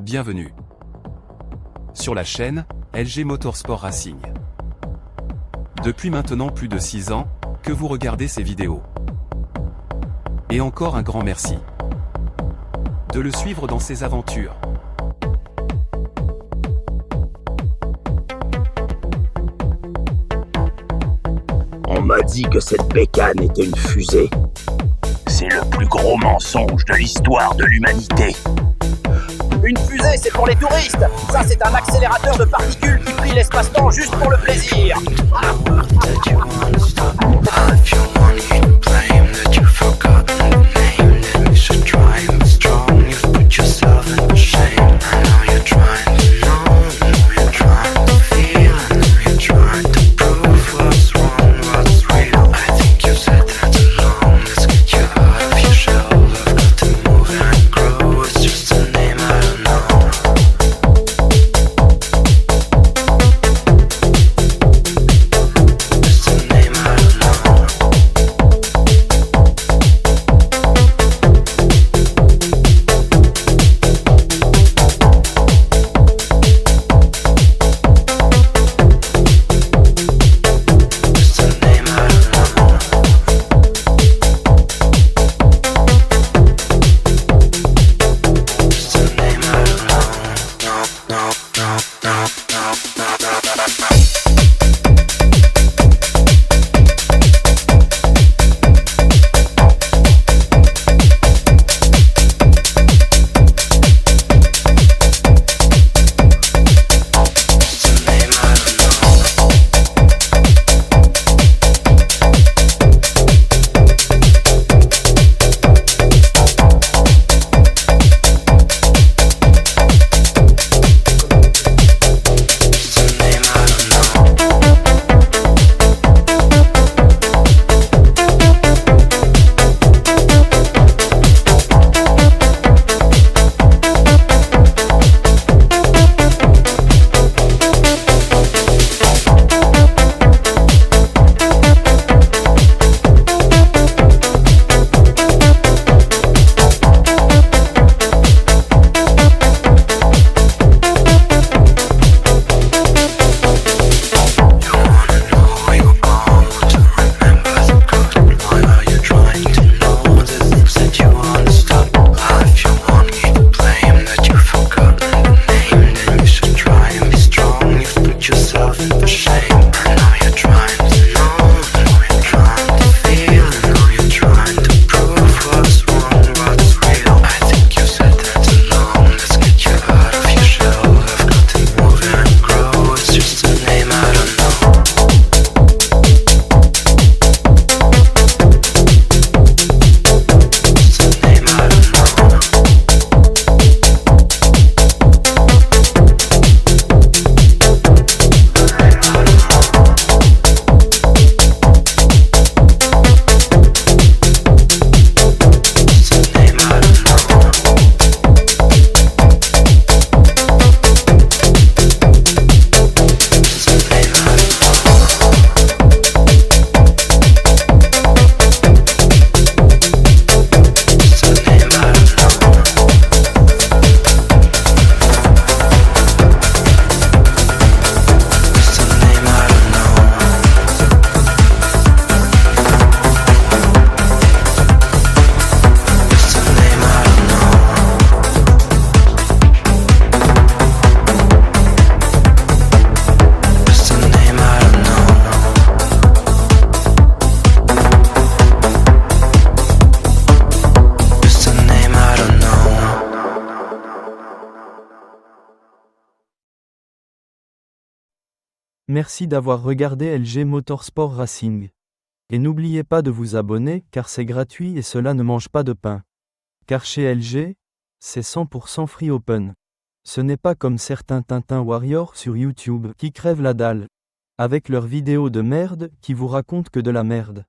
Bienvenue sur la chaîne LG Motorsport Racing. Depuis maintenant plus de 6 ans que vous regardez ces vidéos. Et encore un grand merci de le suivre dans ses aventures. On m'a dit que cette bécane était une fusée. C'est le plus gros mensonge de l'histoire de l'humanité. Une fusée, c'est pour les touristes. Ça, c'est un accélérateur de particules qui plie l'espace-temps juste pour le plaisir. Merci d'avoir regardé LG Motorsport Racing. Et n'oubliez pas de vous abonner car c'est gratuit et cela ne mange pas de pain. Car chez LG, c'est 100% free open. Ce n'est pas comme certains Tintin Warrior sur YouTube qui crèvent la dalle. Avec leurs vidéos de merde qui vous racontent que de la merde.